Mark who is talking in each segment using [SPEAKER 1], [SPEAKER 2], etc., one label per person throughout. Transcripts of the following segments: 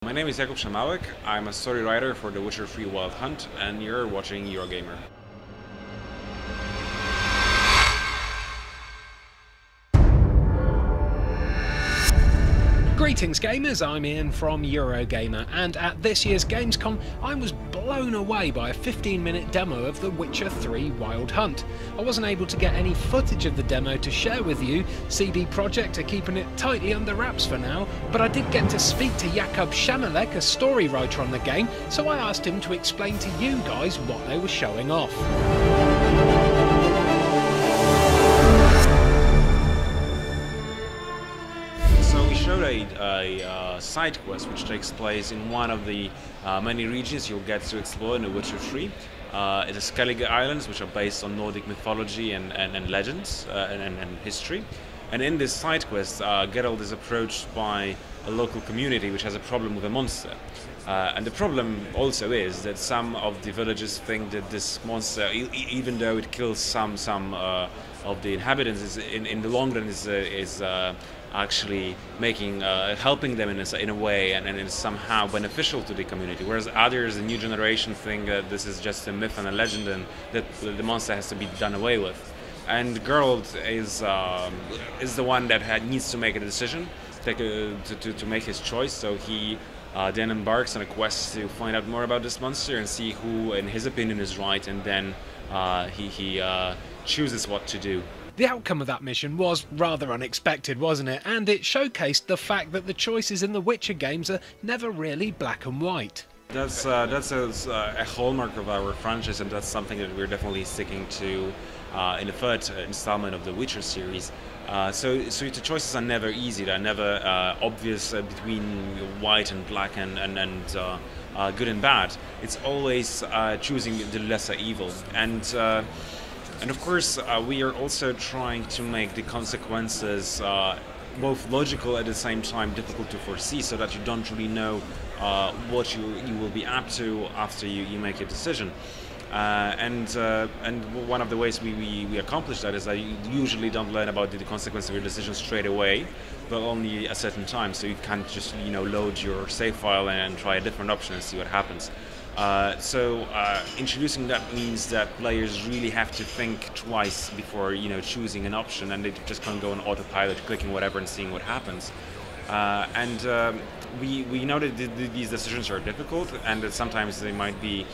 [SPEAKER 1] My name is Jakuba Szamałka. I'm a story writer for The Witcher 3 Wild Hunt, and you're watching Eurogamer.
[SPEAKER 2] Greetings gamers, I'm Ian from Eurogamer, and at this year's Gamescom I was blown away by a 15-minute demo of The Witcher 3 Wild Hunt. I wasn't able to get any footage of the demo to share with you. CD Projekt are keeping it tightly under wraps for now, but I did get to speak to Jakuba Szamałka, a story writer on the game, so I asked him to explain to you guys what they were showing off.
[SPEAKER 1] Showed a side quest which takes place in one of the many regions you'll get to explore in The Witcher 3. It's the Skellige Islands, which are based on Nordic mythology and legends and history. And in this side quest, Geralt is approached by a local community which has a problem with a monster. And the problem also is that some of the villagers think that this monster, even though it kills some of the inhabitants, in the long run is actually helping them in a way, and is somehow beneficial to the community. Whereas others, the new generation, think that this is just a myth and a legend, and that the monster has to be done away with. And Geralt is the one that needs to make a decision, to make his choice. So he then embarks on a quest to find out more about this monster and see who, in his opinion, is right, and then he chooses what to do.
[SPEAKER 2] The outcome of that mission was rather unexpected, wasn't it? And it showcased the fact that the choices in the Witcher games are never really black and white.
[SPEAKER 1] That's a hallmark of our franchise, and that's something that we're definitely sticking to in the third installment of the Witcher series. So the choices are never easy. They're never obvious between white and black and good and bad. It's always choosing the lesser evil. And of course, we are also trying to make the consequences both logical at the same time difficult to foresee, so that you don't really know what you will be up to after you make your decision. And one of the ways we accomplish that is that you usually don't learn about the consequences of your decision straight away, but only a certain time. So you can't just load your save file and try a different option and see what happens. Introducing that means that players really have to think twice before choosing an option, and they just can't go on autopilot, clicking whatever and seeing what happens. We know that these decisions are difficult, and that sometimes they might be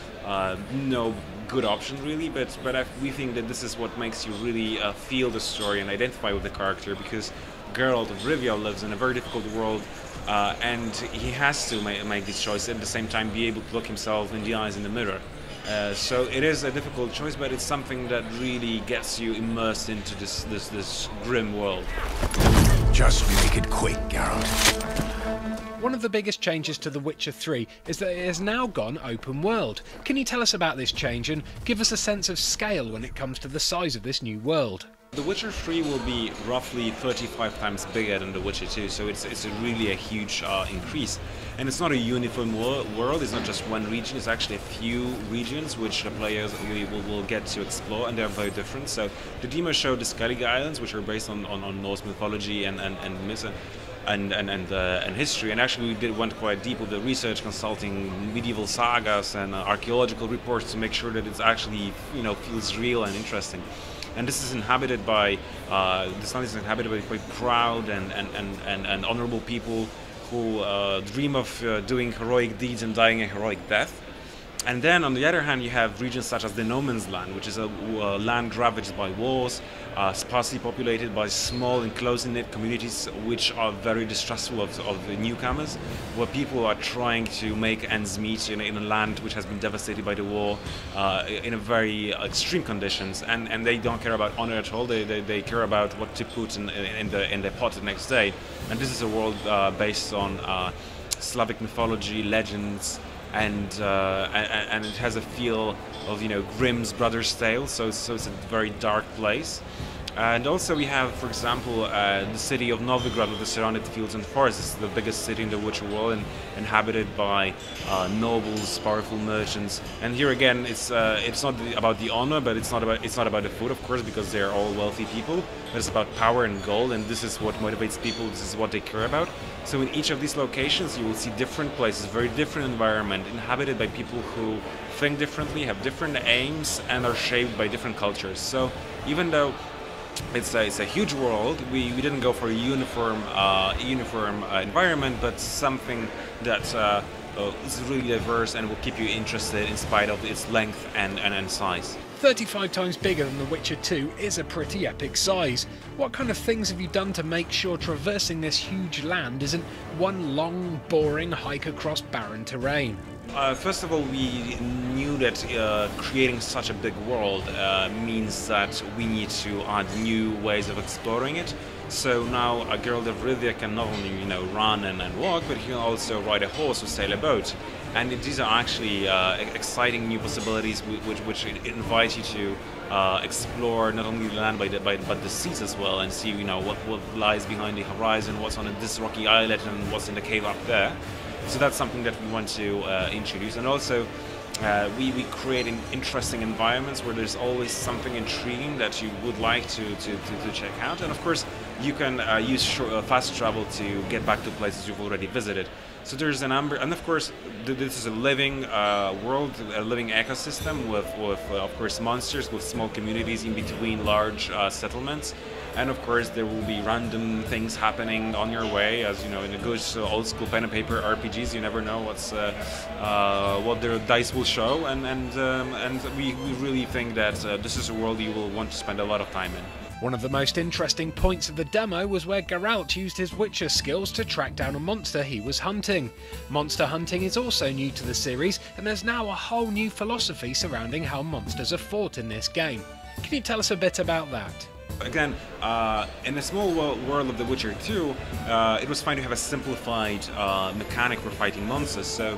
[SPEAKER 1] no good option really, but we think that this is what makes you really feel the story and identify with the character, because Geralt of Rivia lives in a very difficult world, and he has to make these choices at the same time, be able to look himself in the eyes in the mirror. So it is a difficult choice, but it's something that really gets you immersed into this grim world.
[SPEAKER 3] Just make it quick, Geralt.
[SPEAKER 2] One of the biggest changes to The Witcher 3 is that it has now gone open world. Can you tell us about this change and give us a sense of scale when it comes to the size of this new world?
[SPEAKER 1] The Witcher 3 will be roughly 35 times bigger than The Witcher 2, so it's really a huge increase. And it's not a uniform world, it's not just one region, it's actually a few regions which the players will get to explore, and they're very different. So the demo showed the Skellige Islands, which are based on Norse mythology and myth and history, and actually we went quite deep with the research, consulting medieval sagas and archaeological reports to make sure that it's actually feels real and interesting. And this is inhabited by this land is inhabited by quite proud and honorable people who dream of doing heroic deeds and dying a heroic death. And then on the other hand, you have regions such as the No Man's Land, which is a land ravaged by wars, sparsely populated by small and close-knit communities which are very distrustful of the newcomers, where people are trying to make ends meet in a land which has been devastated by the war, in a very extreme conditions, and they don't care about honor at all. They care about what to put in their pot the next day. And this is a world based on Slavic mythology, legends, and it has a feel of Grimm's Brothers' Tale, so it's a very dark place. And also we have, for example, the city of Novigrad with the surrounded fields and forests. This is the biggest city in the Witcher world and inhabited by nobles, powerful merchants. And here again, it's not about the honor, but it's not about the food, of course, because they're all wealthy people. But it's about power and gold, and this is what motivates people. This is what they care about. So in each of these locations, you will see different places, very different environment, inhabited by people who think differently, have different aims, and are shaped by different cultures. So even though it's a huge world, we didn't go for a uniform environment, but something that is really diverse and will keep you interested in spite of its length and size.
[SPEAKER 2] 35 times bigger than The Witcher 2 is a pretty epic size. What kind of things have you done to make sure traversing this huge land isn't one long, boring hike across barren terrain?
[SPEAKER 1] First of all, we knew that creating such a big world means that we need to add new ways of exploring it. So now a Geralt of Rivia can not only, run and walk, but he can also ride a horse or sail a boat. And these are actually exciting new possibilities which invite you to explore not only the land but the seas as well, and see what lies behind the horizon, what's on this rocky islet, and what's in the cave up there. So that's something that we want to introduce. And also we create interesting environments where there's always something intriguing that you would like to check out. And of course you can use fast travel to get back to places you've already visited. So there's a number, and of course this is a living world, a living ecosystem with of course monsters, with small communities in between large settlements. And of course there will be random things happening on your way, as in a good old school pen and paper RPGs. You never know what the dice will show, and we really think that this is a world you will want to spend a lot of time in.
[SPEAKER 2] One of the most interesting points of the demo was where Geralt used his Witcher skills to track down a monster he was hunting. Monster hunting is also new to the series, and there's now a whole new philosophy surrounding how monsters are fought in this game. Can you tell us a bit about that?
[SPEAKER 1] Again, in the small world of The Witcher 2, it was fine to have a simplified mechanic for fighting monsters. So,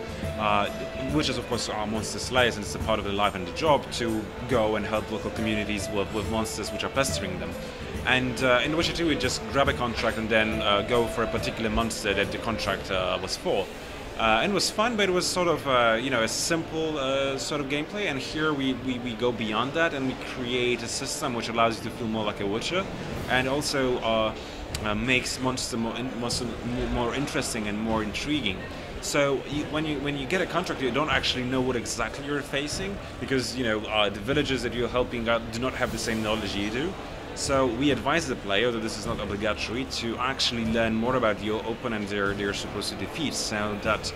[SPEAKER 1] witches, of course, are monster slayers, and it's a part of their life and the job to go and help local communities with monsters which are pestering them. And in The Witcher 2, we just grab a contract and then go for a particular monster that the contract was for. And it was fun, but it was sort of a simple sort of gameplay. And here we go beyond that, and we create a system which allows you to feel more like a Witcher, and also makes monster more interesting and more intriguing. So when you get a contract, you don't actually know what exactly you're facing, because the villagers that you're helping out do not have the same knowledge you do. So we advise the player, though this is not obligatory, to actually learn more about the opponent they're supposed to defeat, so that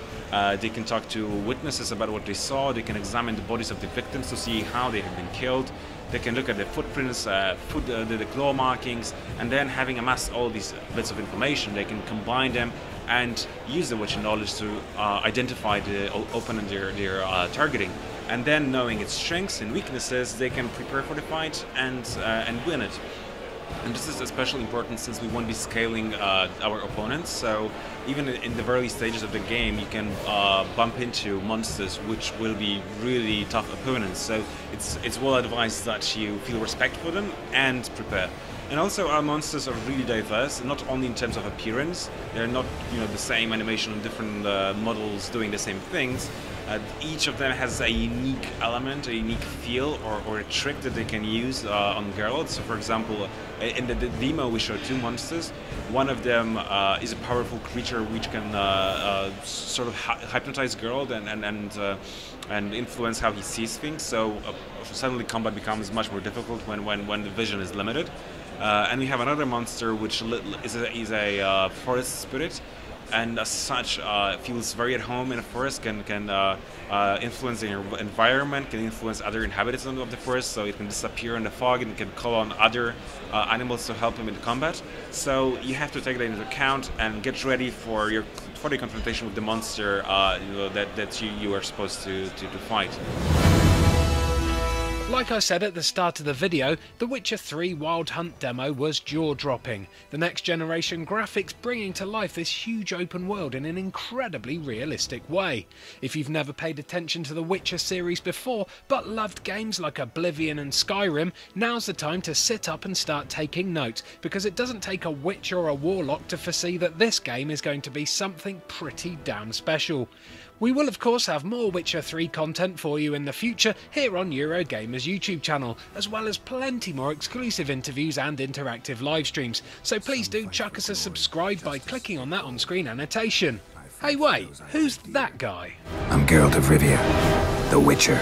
[SPEAKER 1] they can talk to witnesses about what they saw. They can examine the bodies of the victims to see how they have been killed. They can look at the footprints, the claw markings, and then having amassed all these bits of information, they can combine them and use the Witcher knowledge to identify the opponent they're targeting. And then, knowing its strengths and weaknesses, they can prepare for the fight and win it. And this is especially important since we won't be scaling our opponents. So even in the early stages of the game, you can bump into monsters which will be really tough opponents. So it's well advised that you feel respect for them and prepare. And also our monsters are really diverse, not only in terms of appearance. They're not the same animation on different models doing the same things. Each of them has a unique element, a unique feel, or a trick that they can use on Geralt. So for example, in the demo we showed two monsters. One of them is a powerful creature which can sort of hypnotize Geralt and influence how he sees things. So suddenly combat becomes much more difficult when the vision is limited. And we have another monster which is a forest spirit, and as such feels very at home in a forest, can influence the environment, can influence other inhabitants of the forest, so it can disappear in the fog and can call on other animals to help him in combat. So you have to take that into account and get ready for the confrontation with the monster that you are supposed to fight.
[SPEAKER 2] Like I said at the start of the video, The Witcher 3 Wild Hunt demo was jaw-dropping. The next generation graphics bringing to life this huge open world in an incredibly realistic way. If you've never paid attention to the Witcher series before, but loved games like Oblivion and Skyrim, now's the time to sit up and start taking notes, because it doesn't take a witch or a warlock to foresee that this game is going to be something pretty damn special. We will of course have more Witcher 3 content for you in the future here on Eurogamer's YouTube channel, as well as plenty more exclusive interviews and interactive live streams, so please do chuck us a subscribe by clicking on that on-screen annotation. Hey wait, who's that guy?
[SPEAKER 3] I'm Geralt of Rivia, the Witcher.